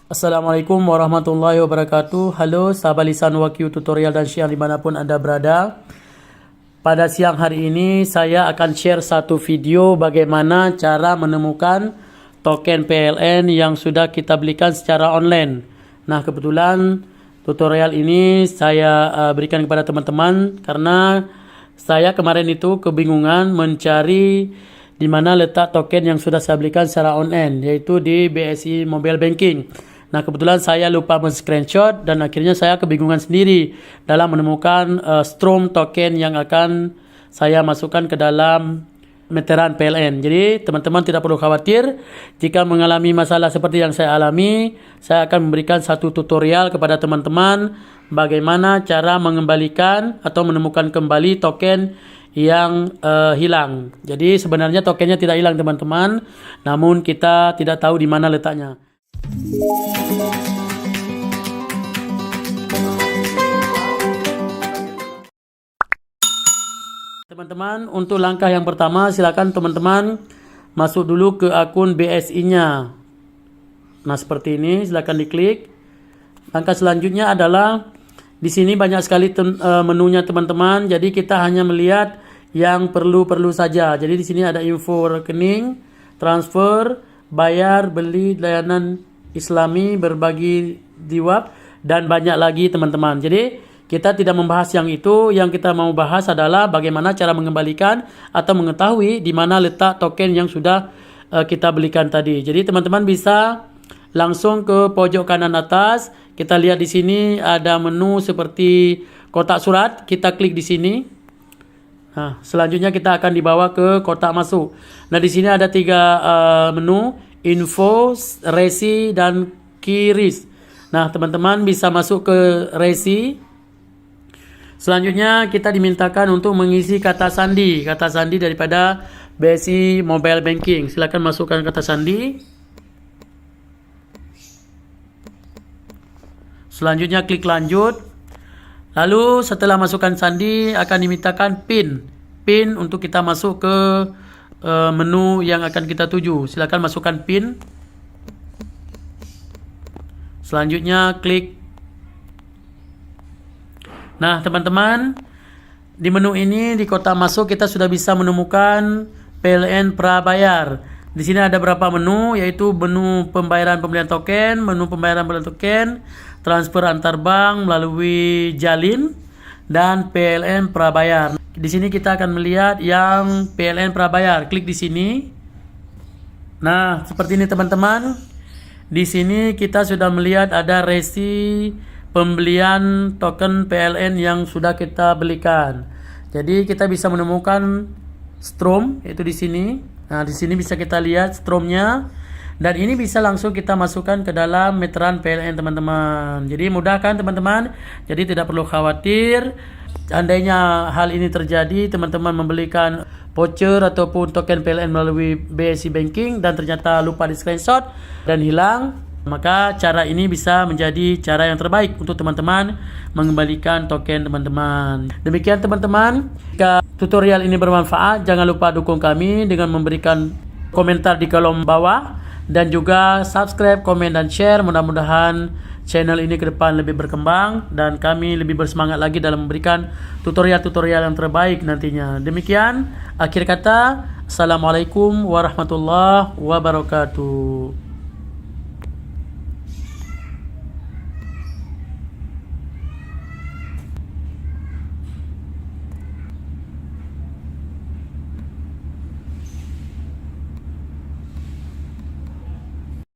Assalamualaikum warahmatullahi wabarakatuh. Halo sahabat lisan Waqyu tutorial dan Syiar dimanapun Anda berada. Pada siang hari ini saya akan share satu video bagaimana cara menemukan token PLN yang sudah kita belikan secara online. Nah, kebetulan tutorial ini saya berikan kepada teman-teman karena saya kemarin itu kebingungan mencari di mana letak token yang sudah saya belikan secara online, yaitu di BSI Mobile Banking. Nah, kebetulan saya lupa men-screenshot dan akhirnya saya kebingungan sendiri dalam menemukan Strom token yang akan saya masukkan ke dalam meteran PLN. Jadi, teman-teman tidak perlu khawatir jika mengalami masalah seperti yang saya alami. Saya akan memberikan satu tutorial kepada teman-teman bagaimana cara mengembalikan atau menemukan kembali token yang hilang. Jadi, sebenarnya tokennya tidak hilang, teman-teman, namun kita tidak tahu di mana letaknya. Teman-teman, untuk langkah yang pertama silakan teman-teman masuk dulu ke akun BSI-nya. Nah, seperti ini, silakan diklik. Langkah selanjutnya adalah di sini banyak sekali menunya teman-teman. Jadi kita hanya melihat yang perlu saja. Jadi di sini ada info rekening, transfer, bayar, beli, layanan Islami, berbagi diwab, dan banyak lagi teman-teman. Jadi kita tidak membahas yang itu. Yang kita mau bahas adalah bagaimana cara mengembalikan atau mengetahui di mana letak token yang sudah kita belikan tadi. Jadi teman-teman bisa langsung ke pojok kanan atas. Kita lihat di sini ada menu seperti kotak surat. Kita klik di sini. Nah, selanjutnya kita akan dibawa ke kotak masuk. Nah, di sini ada 3 menu, info, resi, dan kiris. Nah, teman-teman bisa masuk ke resi. Selanjutnya kita dimintakan untuk mengisi kata sandi daripada BSI Mobile Banking. Silakan masukkan kata sandi. Selanjutnya klik lanjut. Lalu setelah masukkan sandi akan dimintakan PIN untuk kita masuk ke menu yang akan kita tuju. Silakan masukkan PIN. Selanjutnya klik. Nah, teman-teman, di menu ini di kotak masuk kita sudah bisa menemukan PLN prabayar. Di sini ada beberapa menu, yaitu menu pembayaran pembelian token, menu pembayaran pembelian token, transfer antar bank melalui jalin, dan PLN prabayar. Di sini kita akan melihat yang PLN prabayar. Klik di sini. Nah, seperti ini teman-teman. Di sini kita sudah melihat ada resi pembelian token PLN yang sudah kita belikan. Jadi kita bisa menemukan Strom, yaitu di sini. Nah, di sini bisa kita lihat Stromnya. Dan ini bisa langsung kita masukkan ke dalam meteran PLN, teman-teman. Jadi mudah kan, teman-teman? Jadi tidak perlu khawatir. Andainya hal ini terjadi, teman-teman membelikan voucher ataupun token PLN melalui BSI Banking dan ternyata lupa di screenshot dan hilang, maka cara ini bisa menjadi cara yang terbaik untuk teman-teman mengembalikan token teman-teman. Demikian teman-teman. Jika tutorial ini bermanfaat, jangan lupa dukung kami dengan memberikan komentar di kolom bawah dan juga subscribe, komen, dan share. Mudah-mudahan channel ini ke depan lebih berkembang dan kami lebih bersemangat lagi dalam memberikan tutorial-tutorial yang terbaik nantinya. Demikian akhir kata. Assalamualaikum warahmatullahi wabarakatuh.